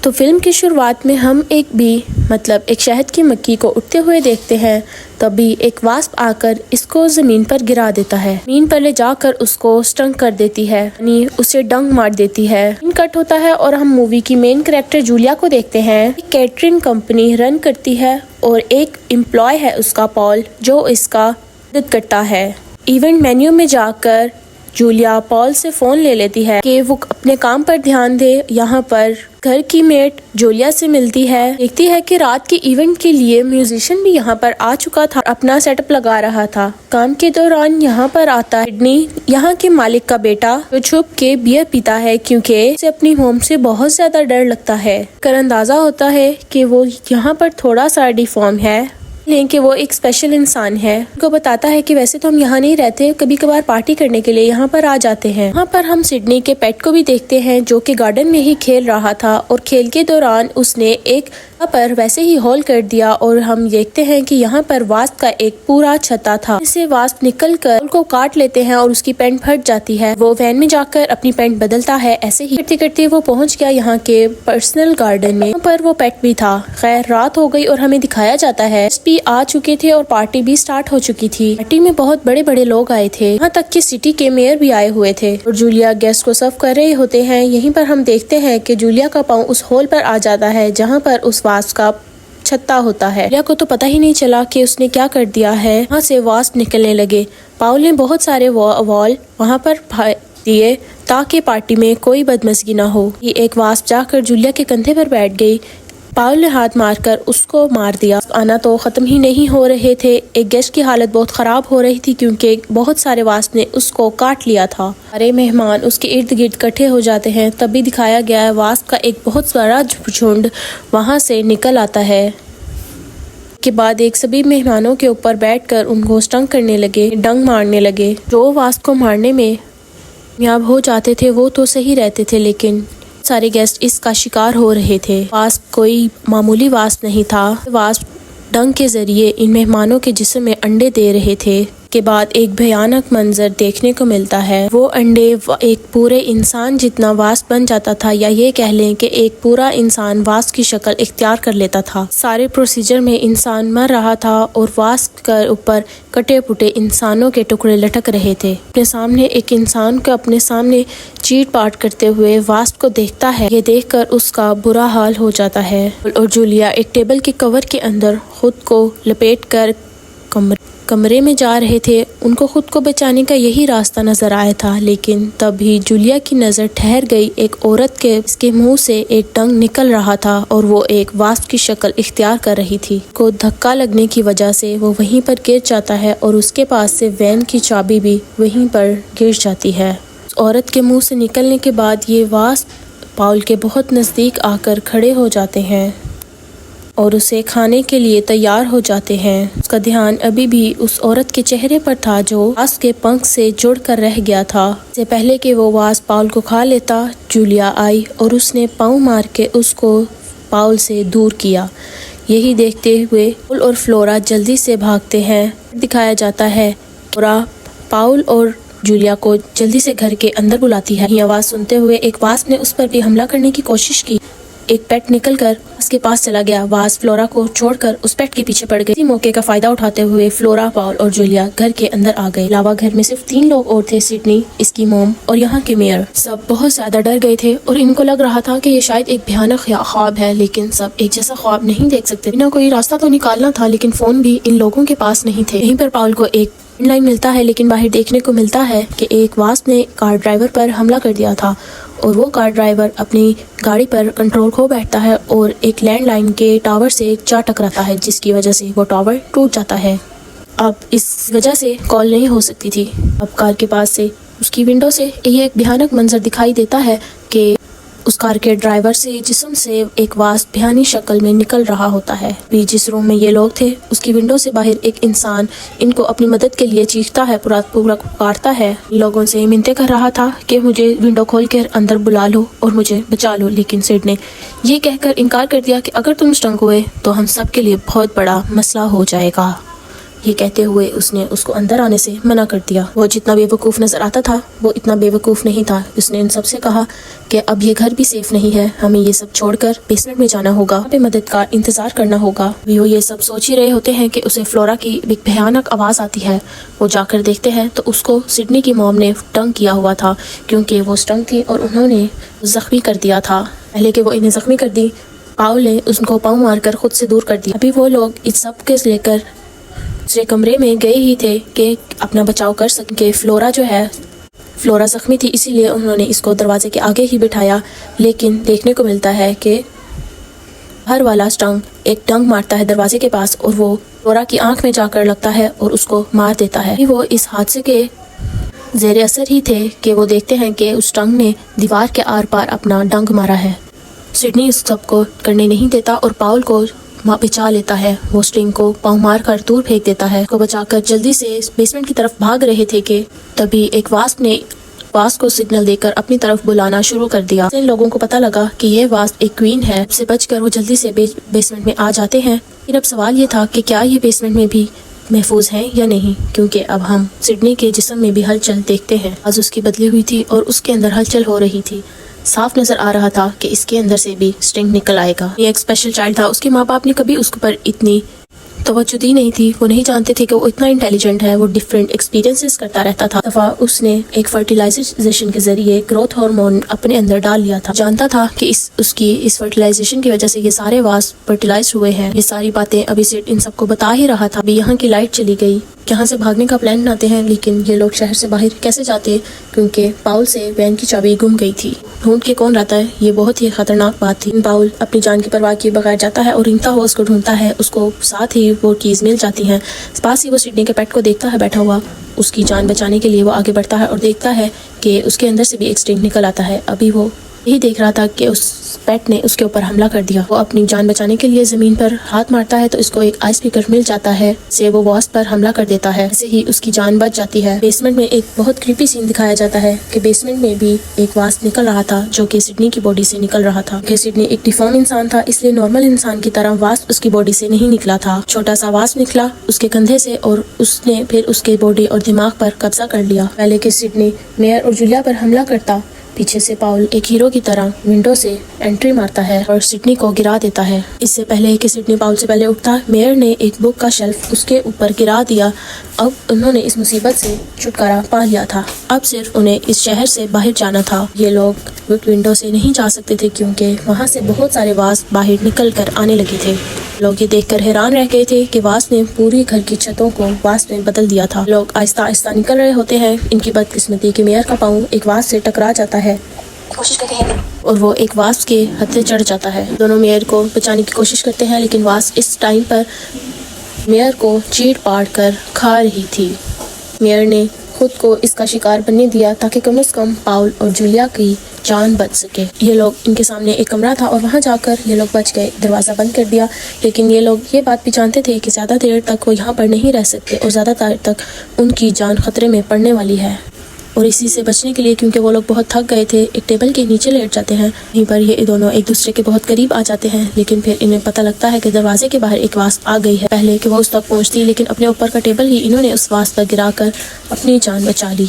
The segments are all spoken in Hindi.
तो फिल्म की शुरुआत में हम एक शहद की मक्खी को उड़ते हुए देखते हैं। तभी एक वास्प आकर इसको जमीन पर गिरा देता है। जमीन पर ले जाकर उसको स्टंग कर देती है, यानी उसे डंक मार देती है। कट होता है और हम मूवी की मेन कैरेक्टर जूलिया को देखते हैं। एक कैटरिंग कंपनी रन करती है और एक एम्प्लॉय है उसका पॉल, जो इसका मदद करता है। इवेंट मेन्यू में जाकर जूलिया पॉल से फोन ले लेती है कि वो अपने काम पर ध्यान दे। यहाँ पर घर की मेट जूलिया से मिलती है, देखती है कि रात के इवेंट के लिए म्यूजिशियन भी यहाँ पर आ चुका था, अपना सेटअप लगा रहा था। काम के दौरान यहाँ पर आता है सिडनी, यहाँ के मालिक का बेटा, जो छुप के बियर पीता है क्योंकि उसे अपनी मोम से बहुत ज्यादा डर लगता है। कर अंदाजा होता है कि वो यहाँ पर थोड़ा सा डिफॉर्म है, लेकिन वो एक स्पेशल इंसान है। उनको बताता है कि वैसे तो हम यहाँ नहीं रहते, कभी कभार पार्टी करने के लिए यहाँ पर आ जाते हैं। यहाँ पर हम सिडनी के पेट को भी देखते हैं, जो कि गार्डन में ही खेल रहा था और खेल के दौरान उसने एक पर वैसे ही होल कर दिया और हम देखते हैं कि यहाँ पर वास्प का एक पूरा छत्ता था। इसे वास्प निकल कर उनको काट लेते हैं और उसकी पैंट फट जाती है। वो वैन में जाकर अपनी पैंट बदलता है। ऐसे ही करते करते वो पहुँच गया यहाँ के पर्सनल गार्डन में, पर वो पेट भी था। खैर रात हो गई और हमें दिखाया जाता है भी आ चुके थे और पार्टी भी स्टार्ट हो चुकी थी। पार्टी में बहुत बड़े बड़े लोग आए थे, यहाँ तक कि सिटी के मेयर भी आए हुए थे और जूलिया गेस्ट को सर्व कर रहे होते हैं। यहीं पर हम देखते हैं कि जूलिया का पाँव उस होल पर आ जाता है जहाँ पर उस वास्प का छत्ता होता है। जूलिया को तो पता ही नहीं चला कि उसने क्या कर दिया है। वहाँ से वास्प निकलने लगे। पाउल ने बहुत सारे वॉल वहाँ पर दिए ताकि पार्टी में कोई बदमज़गी ना हो। ये एक वास्प जाकर जूलिया के कंधे पर बैठ गई। पाउल ने हाथ मारकर उसको मार दिया। आना तो खत्म ही नहीं हो रहे थे। एक गेस्ट की हालत बहुत खराब हो रही थी क्योंकि बहुत सारे वास्प ने उसको काट लिया था। सारे मेहमान उसके इर्द गिर्द इकट्ठे हो जाते हैं। तभी दिखाया गया है वास्प का एक बहुत बड़ा झुंड वहां से निकल आता है। के बाद एक सभी मेहमानों के ऊपर बैठकर उनको स्टंग करने लगे, डंग मारने लगे। जो वास्प को मारने में कामयाब हो जाते थे वो तो सही रहते थे, लेकिन सारे गेस्ट इसका शिकार हो रहे थे। वास्प कोई मामूली वास्प नहीं था। वास्प डंक के जरिए इन मेहमानों के जिस्म में अंडे दे रहे थे। के बाद एक भयानक मंजर देखने को मिलता है। वो अंडे एक पूरे इंसान जितना वास्प बन जाता था, या ये कह लें कि एक पूरा इंसान वास्प की शक्ल इख्तियार कर लेता था। सारे प्रोसीजर में इंसान मर रहा था और वास्प के ऊपर कटे पुटे इंसानों के टुकड़े लटक रहे थे। अपने सामने एक इंसान को अपने सामने चीट पाट करते हुए वास्प को देखता है। ये देखकर उसका बुरा हाल हो जाता है और जूलिया एक टेबल के कवर के अंदर खुद को लपेट कर कमरे में जा रहे थे। उनको खुद को बचाने का यही रास्ता नजर आया था, लेकिन तभी जूलिया की नज़र ठहर गई एक औरत के, इसके मुंह से एक डंक निकल रहा था और वो एक वास्प की शक्ल इख्तियार कर रही थी। को धक्का लगने की वजह से वो वहीं पर गिर जाता है और उसके पास से वैन की चाबी भी वहीं पर गिर जाती है। उस औरत के मुँह से निकलने के बाद ये वास्प पाउल के बहुत नज़दीक आकर खड़े हो जाते हैं और उसे खाने के लिए तैयार हो जाते हैं। उसका ध्यान अभी भी उस औरत के चेहरे पर था जो वास्प के पंख से जुड़कर रह गया था। इससे पहले कि वो वास्प पाउल को खा लेता, जूलिया आई और उसने पाँव मार के उसको पाउल से दूर किया। यही देखते हुए पाउल और फ्लोरा जल्दी से भागते हैं। दिखाया जाता है फ्लोरा पाउल और जूलिया को जल्दी से घर के अंदर बुलाती है। ये आवाज़ सुनते हुए एक वास्प ने उस पर भी हमला करने की कोशिश की। एक पेट निकलकर उसके पास चला गया। वास्प फ्लोरा को छोड़कर उस पेट के पीछे पड़ गई। इसी मौके का फायदा उठाते हुए फ्लोरा, पाउल और जूलिया घर के अंदर आ गए। अलावा घर में सिर्फ 3 लोग और थे, सिडनी, इसकी मोम और यहाँ के मेयर। सब बहुत ज्यादा डर गए थे और इनको लग रहा था कि ये शायद एक भयानक ख्वाब है, लेकिन सब एक जैसा ख्वाब नहीं देख सकते। बिना कोई रास्ता तो निकालना था, लेकिन फोन भी इन लोगों के पास नहीं थे। यहीं पर पाउल को एक लाइन मिलता है, लेकिन बाहर देखने को मिलता है कि एक वास्प ने कार ड्राइवर पर हमला कर दिया था और वो कार ड्राइवर अपनी गाड़ी पर कंट्रोल खो बैठता है और एक लैंडलाइन के टावर से जा टकराता है, जिसकी वजह से वो टावर टूट जाता है। अब इस वजह से कॉल नहीं हो सकती थी। अब कार के पास से उसकी विंडो से ये एक भयानक मंजर दिखाई देता है कि उस कार के ड्राइवर से जिस्म से एक वास्प भयानी शक्ल में निकल रहा होता है। भी जिस रूम में ये लोग थे उसकी विंडो से बाहर एक इंसान इनको अपनी मदद के लिए चीखता है, पूरा पुकारता है। लोगों से मिन्नतें कर रहा था कि मुझे विंडो खोल कर अंदर बुला लो और मुझे बचा लो, लेकिन सिड ने ये कहकर इनकार कर दिया कि अगर तुम स्टंक हुए तो हम सब के लिए बहुत बड़ा मसला हो जाएगा। ये कहते हुए उसने उसको अंदर आने से मना कर दिया। वो जितना बेवकूफ़ नजर आता था वो इतना बेवकूफ़ नहीं था। उसने इन सबसे कहा कि अब ये घर भी सेफ नहीं है, हमें ये सब छोड़कर बेसमेंट में जाना होगा, वहाँ पे मदद का इंतजार करना होगा। वो ये सब सोच ही रहे होते हैं कि उसे फ्लोरा की एक भयानक आवाज़ आती है। वो जाकर देखते हैं तो उसको सिडनी की मॉम ने टंग किया हुआ था, क्योंकि वो स्टंग थी और उन्होंने जख्मी कर दिया था। पहले कि वो इन्हें जख्मी कर दी, पाउल ने उसको पाँव मारकर खुद से दूर कर दिया। अभी वो लोग इस सब के लेकर दूसरे कमरे में गए ही थे कि अपना बचाव कर सके। फ्लोरा जख्मी थी, इसीलिए उन्होंने इसको दरवाजे के आगे ही बिठाया। लेकिन देखने को मिलता है कि हर वाला स्टंग एक डंग मारता है दरवाजे के पास और वो फ्लोरा की आंख में जाकर लगता है और उसको मार देता है। वो इस हादसे के ज़ेरे असर ही थे कि वो देखते हैं कि उस स्टंग ने दीवार के आर पार अपना डंग मारा है। सिडनी इस सब को करने नहीं देता और पाउल को बचा लेता है। वो स्टिंग को पाँव मार कर दूर फेंक देता है। को बचाकर जल्दी से बेसमेंट की तरफ भाग रहे थे कि तभी एक वास्प ने वास्प को सिग्नल देकर अपनी तरफ बुलाना शुरू कर दिया। इन लोगों को पता लगा कि ये वास्प एक क्वीन है। उससे बचकर वो जल्दी से बेसमेंट में आ जाते हैं। फिर अब सवाल ये था कि क्या ये बेसमेंट में भी महफूज हैं या नहीं, क्योंकि अब हम सिडनी के जिस्म में भी हलचल देखते हैं। आज उसकी बदली हुई थी और उसके अंदर हलचल हो रही थी। साफ नजर आ रहा था कि इसके अंदर से भी स्टिंग निकल आएगा। ये एक स्पेशल चाइल्ड था। उसके माँ बाप ने कभी उसके ऊपर इतनी तवज्जो दी नहीं थी। वो नहीं जानते थे कि वो इतना इंटेलिजेंट है। वो डिफरेंट एक्सपीरियंसेस करता रहता था। दफा उसने एक फर्टिलाइजेशन के जरिए ग्रोथ हार्मोन अपने अंदर डाल लिया था। जानता था कि इस फर्टिलाइजेशन की वजह से ये सारे वास्प फर्टिलाइज हुए हैं। ये सारी बातें अभी सिड इन सबको बता ही रहा था। अभी यहाँ की लाइट चली गई। यहाँ से भागने का प्लान बनाते हैं, लेकिन ये लोग शहर से बाहर कैसे जाते, क्योंकि पाउल से वैन की चाबी गुम गई थी। ढूंढ के कौन रहता है, ये बहुत ही खतरनाक बात थी। पाउल अपनी जान की परवाह किए बगैर जाता है और रिंगता हुआ उसको ढूंढता है। उसको साथ ही वो कीज मिल जाती हैं। पास ही वो सिडनी के पेट को देखता है बैठा हुआ। उसकी जान बचाने के लिए वो आगे बढ़ता है और देखता है कि उसके अंदर से भी एक स्टिंग निकल आता है। अभी वो यही देख रहा था कि उस पेट ने उसके ऊपर हमला कर दिया। वो अपनी जान बचाने के लिए जमीन पर हाथ मारता है तो इसको एक आइस पिकर मिल जाता है, से वो वास्प पर हमला कर देता है। ऐसे ही उसकी जान बच जाती है। बेसमेंट में एक बहुत क्रीपी सीन दिखाया जाता है कि बेसमेंट में भी एक वास्प निकल रहा था जो कि सिडनी की बॉडी से निकल रहा था। कि सिडनी एक डिफॉर्म इंसान था, इसलिए नॉर्मल इंसान की तरह वास्प उसकी बॉडी से नहीं निकला था। छोटा सा वास्प निकला उसके कंधे से और उसने फिर उसके बॉडी और दिमाग पर कब्जा कर लिया। पहले कि सिडनी मेयर और जूलिया पर हमला करता, पीछे से पाउल एक हीरो की तरह विंडो से एंट्री मारता है और सिडनी को गिरा देता है। इससे पहले कि सिडनी पाउल से पहले उठता, मेयर ने एक बुक का शेल्फ उसके ऊपर गिरा दिया। अब उन्होंने इस मुसीबत से छुटकारा पा लिया था। अब सिर्फ उन्हें इस शहर से बाहर जाना था। ये लोग विंडो से नहीं जा सकते थे क्योंकि वहाँ से बहुत सारे वास्प बाहर निकल कर आने लगे थे। लोग ये देखकर हैरान रह गए थे कि वास्प ने पूरी घर की छतों को वास्प में बदल दिया था। लोग आहिस्ता आहिस्ता निकल रहे होते हैं। इनकी बदकिस्मती कि मेयर का पाँव एक वास्प से टकरा जाता है कोशिश करते हैं और वो एक वास्प के हत्थे चढ़ जाता है। दोनों मेयर को बचाने की कोशिश करते हैं, लेकिन वास्प इस टाइम पर मेयर को चीर पाड़ कर खा रही थी। मेयर ने खुद को इसका शिकार बनने दिया ताकि कम से कम पाउल और जूलिया की जान बच सके। ये लोग, इनके सामने एक कमरा था और वहाँ जाकर ये लोग बच गए। दरवाज़ा बंद कर दिया, लेकिन ये लोग ये बात भी जानते थे कि ज़्यादा देर तक वो यहाँ पर नहीं रह सकते और ज़्यादा देर तक उनकी जान खतरे में पड़ने वाली है। और इसी से बचने के लिए, क्योंकि वो लोग बहुत थक गए थे, एक टेबल के नीचे लेट जाते हैं। वहीं पर ये दोनों एक दूसरे के बहुत करीब आ जाते हैं, लेकिन फिर इन्हें पता लगता है कि दरवाजे के बाहर एक वास्प आ गई है। पहले कि वो उस तक पहुंचती, लेकिन अपने ऊपर का टेबल ही इन्होंने उस वास्प पर गिराकर अपनी जान बचा ली।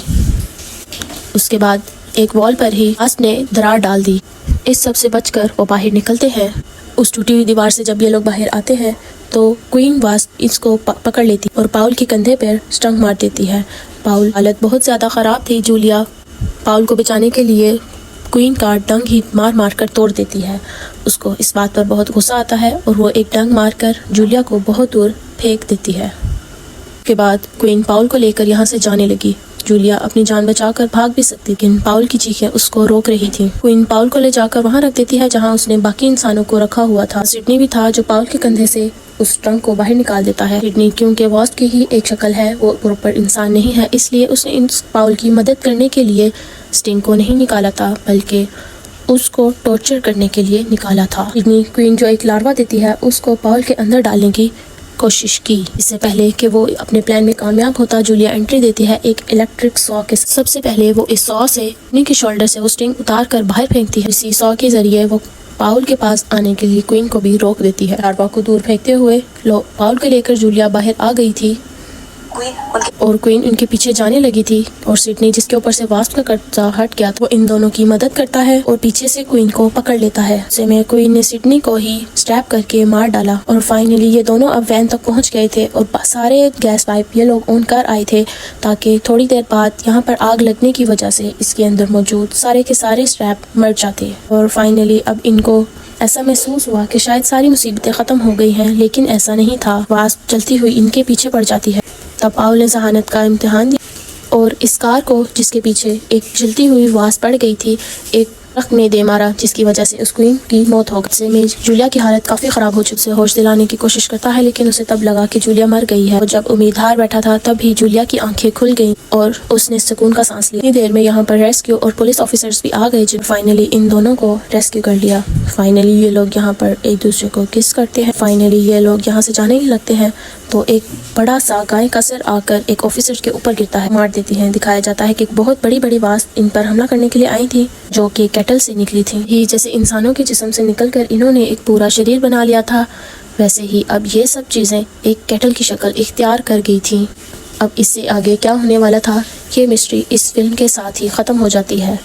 उसके बाद एक वॉल पर ही वास्प ने दरार डाल दी। इस सब से बचकर वो बाहर निकलते हैं। उस टूटी हुई दीवार से जब ये लोग बाहर आते हैं तो क्वीन वास्प इसको पकड़ लेती और पाउल के कंधे पर स्टंग मार देती है। पाउल हालत बहुत ज़्यादा ख़राब थी। जूलिया पाउल को बचाने के लिए क्वीन का डंग ही मार मार कर तोड़ देती है। उसको इस बात पर बहुत गुस्सा आता है और वो एक डंग मार कर जूलिया को बहुत दूर फेंक देती है। उसके बाद क्वीन पाउल को लेकर यहाँ से जाने लगी। जूलिया अपनी जान बचाकर भाग भी सकती, लेकिन पाउल की चीखें उसको रोक रही थी। क्वीन पाउल को ले जाकर वहाँ रख देती है जहाँ उसने बाकी इंसानों को रखा हुआ था। सिडनी भी था जो पाउल के कंधे से उस ट्रंक को बाहर निकाल देता है। सिडनी क्योंकि वास्प की ही एक शक्ल है, वो प्रॉपर इंसान नहीं है, इसलिए उसने इन पाउल की मदद करने के लिए स्टिंग को नहीं निकाला था, बल्कि उसको टॉर्चर करने के लिए निकाला था। सिडनी क्वीन जो एक लार्वा देती है उसको पाउल के अंदर डालने की कोशिश की। इससे पहले कि वो अपने प्लान में कामयाब होता, जूलिया एंट्री देती है एक इलेक्ट्रिक सॉ के। सबसे पहले वो इस सॉ से नी के शोल्डर से वो स्टिंग उतार कर बाहर फेंकती है। इसी सॉ के जरिए वो पाउल के पास आने के लिए क्वीन को भी रोक देती है। लार्वा को दूर फेंकते हुए पाउल को लेकर जूलिया बाहर आ गई थी। और क्वीन उनके पीछे जाने लगी थी और सिडनी, जिसके ऊपर से वास्प का कब्जा हट गया, तो इन दोनों की मदद करता है और पीछे से क्वीन को पकड़ लेता है। ऐसे में क्वीन ने सिडनी को ही स्टैप करके मार डाला और फाइनली ये दोनों अब वैन तक पहुंच गए थे और सारे गैस पाइप ये लोग ऑन कर आए थे ताकि थोड़ी देर बाद यहाँ पर आग लगने की वजह से इसके अंदर मौजूद सारे के सारे स्ट्रैप मर जाते। और फाइनली अब इनको ऐसा महसूस हुआ कि शायद सारी मुसीबतें ख़त्म हो गई हैं, लेकिन ऐसा नहीं था। वास्प चलती हुई इनके पीछे पड़ जाती है। तब पाउल ने जहानत का इम्तिहान दिया और इस कार को, जिसके पीछे एक जलती हुई वास्प पड़ गई थी, एक ट्रक ने दे मारा, जिसकी वजह से उस क्वीन की मौत हो गई। में जूलिया की हालत काफ़ी ख़राब हो चुकी, होश दिलाने की कोशिश करता है, लेकिन उसे तब लगा कि जूलिया मर गई है। और जब उम्मीद हार बैठा था तब ही जूलिया की आंखें खुल गईं और उसने सुकून का सांस लिया। इतनी देर में यहाँ पर रेस्क्यू और पुलिस ऑफिसर्स भी आ गए, जिन फाइनली इन दोनों को रेस्क्यू कर लिया। फाइनली ये लोग यहाँ पर एक दूसरे को किस करते हैं। फाइनली ये लोग यहाँ से जाने ही लगते हैं तो एक बड़ा सा गाय का सिर आकर एक ऑफिसर के ऊपर गिरता है, मार देती है। दिखाया जाता है कि एक बहुत बड़ी बड़ी वास्प इन पर हमला करने के लिए आई थी, जो कि केटल से निकली थी। ही जैसे इंसानों के जिस्म से निकलकर इन्होंने एक पूरा शरीर बना लिया था, वैसे ही अब ये सब चीज़ें एक केटल की शक्ल इख्तियार कर गई थी। अब इससे आगे क्या होने वाला था, ये मिस्ट्री इस फिल्म के साथ ही ख़त्म हो जाती है।